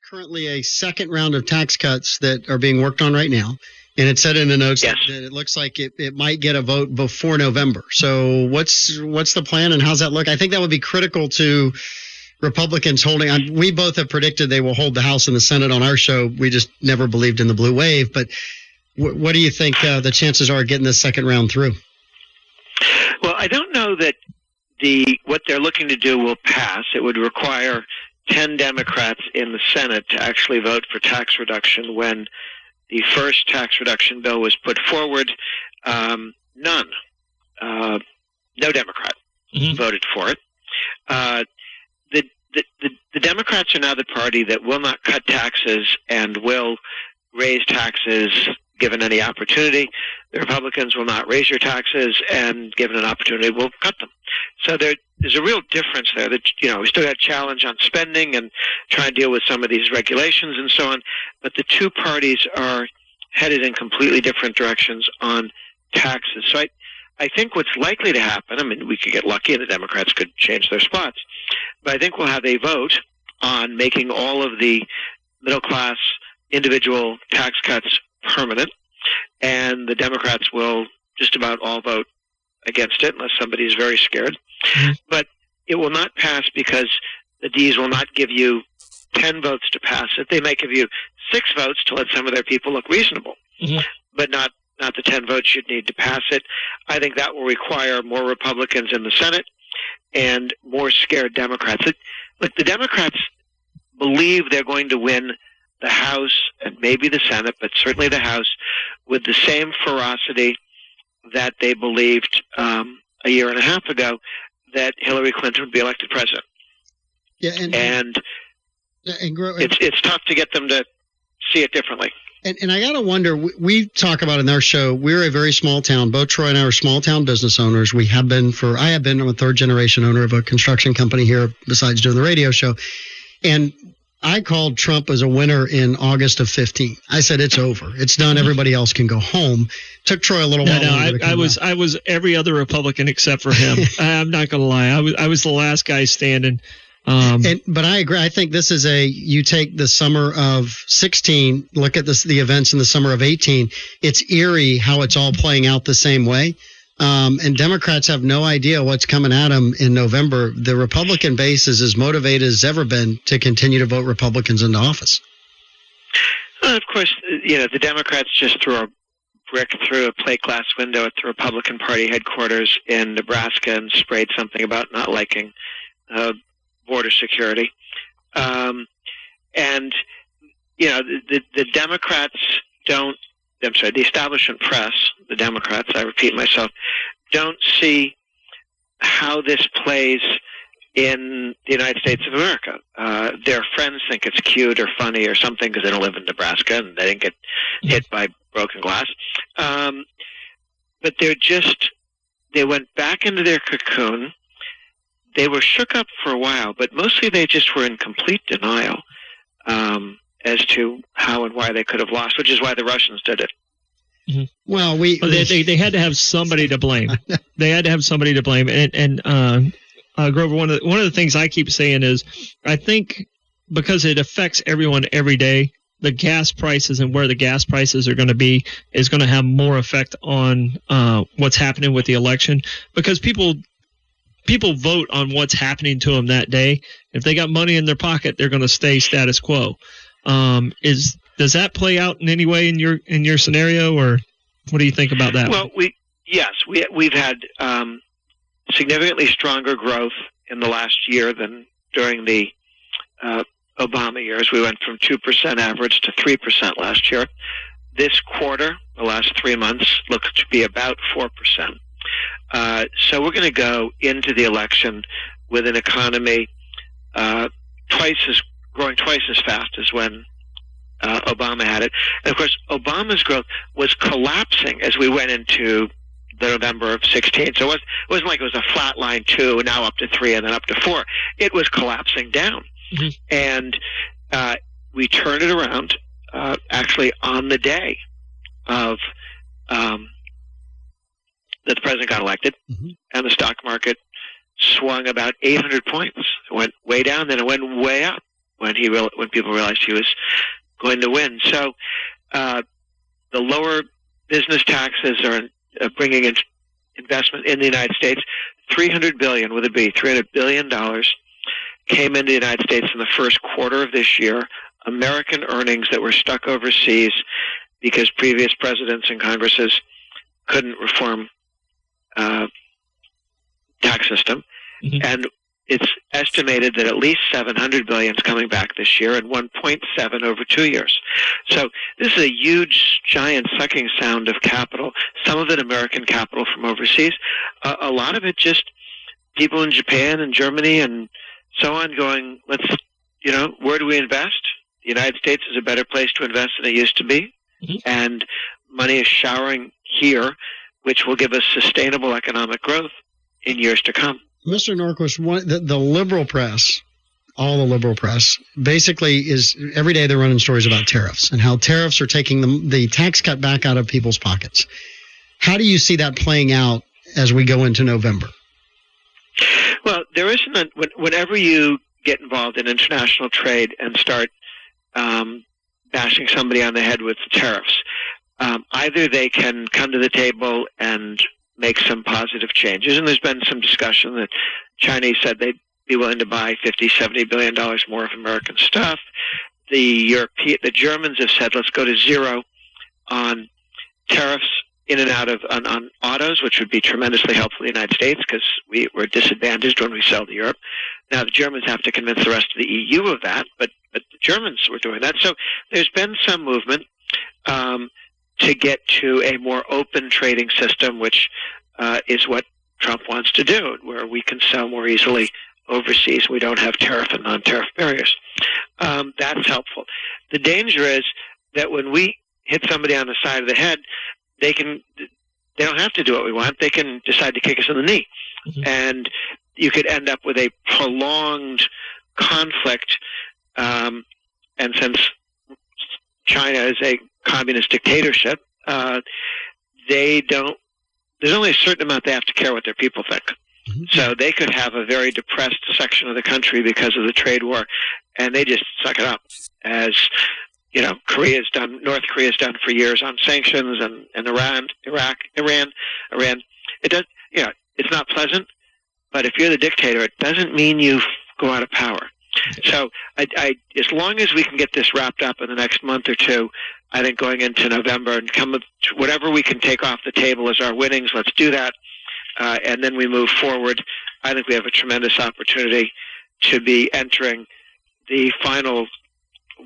Currently a second round of tax cuts that are being worked on right now. And it said in the notes that it looks like it might get a vote before November. So what's the plan and how's that look? I think that would be critical to Republicans holding on. We both have predicted they will hold the House and the Senate on our show. We just never believed in the blue wave. But what do you think the chances are of getting this second round through? Well, I don't know that what they're looking to do will pass. It would require 10 Democrats in the Senate to actually vote for tax reduction. When the first tax reduction bill was put forward, no Democrat voted for it. The Democrats are now the party that will not cut taxes and will raise taxes given any opportunity. The Republicans will not raise your taxes and given an opportunity will cut them. So there's a real difference there that, we still got a challenge on spending and try and deal with some of these regulations and so on. But the two parties are headed in completely different directions on taxes. So I think what's likely to happen, we could get lucky and the Democrats could change their spots, but I think we'll have a vote on making all of the middle-class individual tax cuts permanent, and the Democrats will just about all vote against it unless somebody's very scared. But it will not pass because the Ds will not give you 10 votes to pass it. They may give you 6 votes to let some of their people look reasonable, but not the 10 votes you'd need to pass it. I think that will require more Republicans in the Senate and more scared Democrats. Look, the Democrats believe they're going to win the House and maybe the Senate, but certainly the House, with the same ferocity that they believed a year and a half ago that Hillary Clinton would be elected president. Yeah, and it's tough to get them to see it differently. And I got to wonder, we talk about in our show, we're a very small town. Both Troy and I are small town business owners. I have been, I'm a third generation owner of a construction company here besides doing the radio show. And I called Trump as a winner in August of 15. I said, it's over. It's done. Everybody else can go home. Took Troy a little while. I was every other Republican except for him. I'm not going to lie. I was the last guy standing. But I agree. I think this is you take the summer of 16, look at the events in the summer of 18. It's eerie how it's all playing out the same way. And Democrats have no idea what's coming at them in November. The Republican base is as motivated as ever been to continue to vote Republicans into office. Well, of course, the Democrats just threw a brick through a plate glass window at the Republican Party headquarters in Nebraska and sprayed something about not liking border security. The Democrats the establishment press, the Democrats, I repeat myself, don't see how this plays in the United States of America. Their friends think it's cute or funny or something because they don't live in Nebraska and they didn't get hit by broken glass. But they went back into their cocoon. They were shook up for a while, but mostly they just were in complete denial as to how and why they could have lost, which is why the Russians did it. Well, they had to have somebody to blame. They had to have somebody to blame. And Grover, one of the things I keep saying is, I think because it affects everyone every day, the gas prices and where the gas prices are going to be is going to have more effect on what's happening with the election, because people vote on what's happening to them that day. If they got money in their pocket, they're going to stay status quo. Does that play out in any way in your scenario, or what do you think about that? Well, we've had significantly stronger growth in the last year than during the Obama years. We went from 2% average to 3% last year. This quarter, the last 3 months, looks to be about 4%. So we're going to go into the election with an economy growing twice as fast as when Obama had it. And of course, Obama's growth was collapsing as we went into the November of 16. So it wasn't like it was a flat line 2, now up to 3, and then up to 4. It was collapsing down. And we turned it around actually on the day of that the president got elected, and the stock market swung about 800 points. It went way down, then it went way up. when people realized he was going to win. So the lower business taxes are bringing in investment in the United States. $300 billion with a B, $300 billion came into the United States in the first quarter of this year. American earnings that were stuck overseas because previous presidents and Congresses couldn't reform tax system. Mm-hmm. And it's estimated that at least $700 billion is coming back this year and 1.7 over 2 years. So this is a huge, giant sucking sound of capital, some of it American capital from overseas, a lot of it just people in Japan and Germany and so on going, where do we invest? The United States is a better place to invest than it used to be. Mm-hmm. And money is showering here, which will give us sustainable economic growth in years to come. Mr. Norquist, the liberal press, all the liberal press, basically is every day they're running stories about tariffs and how tariffs are taking the tax cut back out of people's pockets. How do you see that playing out as we go into November? Well, there isn't whenever you get involved in international trade and start bashing somebody on the head with tariffs, either they can come to the table and make some positive changes, and there's been some discussion that Chinese said they'd be willing to buy $50-70 billion more of American stuff. The Germans have said let's go to zero on tariffs in and out of on autos, which would be tremendously helpful to the United States because we're disadvantaged when we sell to Europe. Now the Germans have to convince the rest of the EU of that, but the Germans were doing that. So there's been some movement to get to a more open trading system, which is what Trump wants to do, where we can sell more easily overseas. We don't have tariff and non-tariff barriers. That's helpful. The danger is that when we hit somebody on the side of the head, they don't have to do what we want. They can decide to kick us in the knee. Mm-hmm. And you could end up with a prolonged conflict. And since China is a communist dictatorship, there's only a certain amount they have to care what their people think. Mm-hmm. So they could have a very depressed section of the country because of the trade war, and they just suck it up, as North Korea's done for years on sanctions, and Iran. It does, it's not pleasant, but if you're the dictator, it doesn't mean you go out of power. So as long as we can get this wrapped up in the next month or two, I think going into November and come with whatever we can take off the table as our winnings, let's do that. And then we move forward. I think we have a tremendous opportunity to be entering the final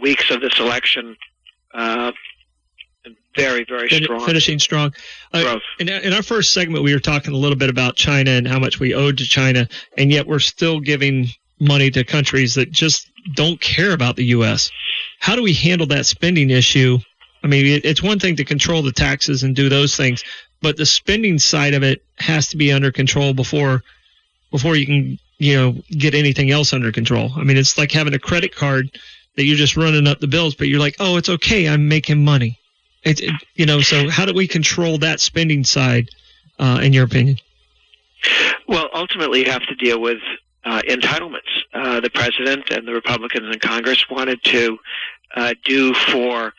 weeks of this election very, very strong. Finishing strong. Growth. In our first segment, we were talking a little bit about China and how much we owed to China, and yet we're still giving money to countries that just don't care about the U.S. How do we handle that spending issue? I mean, it's one thing to control the taxes and do those things, but the spending side of it has to be under control before you can, get anything else under control. I mean, it's like having a credit card that you're just running up the bills, but you're like, oh, it's okay, I'm making money. So how do we control that spending side, in your opinion? Well, ultimately, you have to deal with entitlements. The president and the Republicans in Congress wanted to do for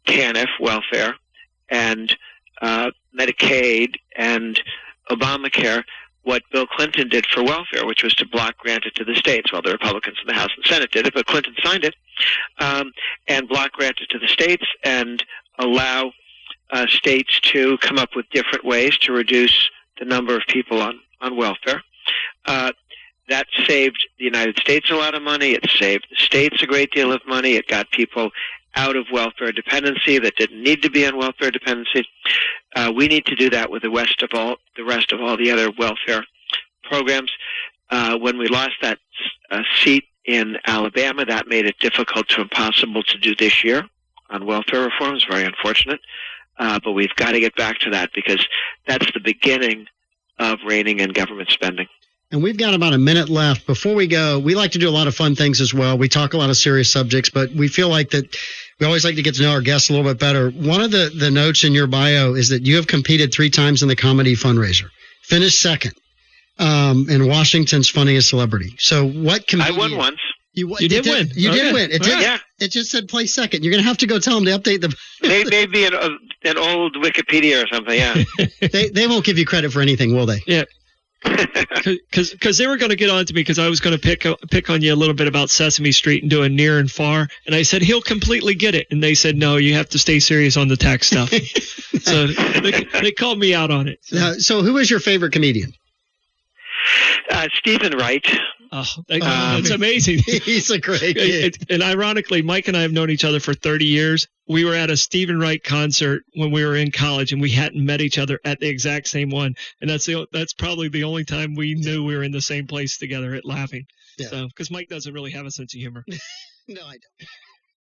TANF, welfare, and Medicaid and Obamacare what Bill Clinton did for welfare, which was to block grant it to the states. Well, the Republicans in the House and Senate did it, but Clinton signed it, and block grant it to the states and allow states to come up with different ways to reduce the number of people on welfare. That saved the United States a lot of money. It saved the states a great deal of money. It got people out of welfare dependency that didn't need to be on welfare dependency. We need to do that with the rest of all the other welfare programs. When we lost that seat in Alabama, that made it difficult to impossible to do this year on welfare reforms. Very unfortunate. But we've got to get back to that because that's the beginning of reining in government spending. And we've got about a minute left. Before we go, we like to do a lot of fun things as well. We talk a lot of serious subjects, but we feel like that we always like to get to know our guests a little bit better. One of the notes in your bio is that you have competed 3 times in the comedy fundraiser, finished second in Washington's Funniest Celebrity. So what comedian? I won once. You did win. You did win. Yeah. It just said play second. You're going to have to go tell them to update the. Maybe an old Wikipedia or something. Yeah. They won't give you credit for anything, will they? Yeah. Because they were going to get on to me because I was going to pick on you a little bit about Sesame Street and doing near and far, and I said he'll completely get it, and they said no, you have to stay serious on the tax stuff. So they called me out on it. So who was your favorite comedian? Stephen Wright. Oh, it's amazing. He's a great kid. And ironically, Mike and I have known each other for 30 years. We were at a Stephen Wright concert when we were in college, and we hadn't met each other at the exact same one. And that's probably the only time we knew we were in the same place together at laughing. Yeah. So, because Mike doesn't really have a sense of humor. No, I don't.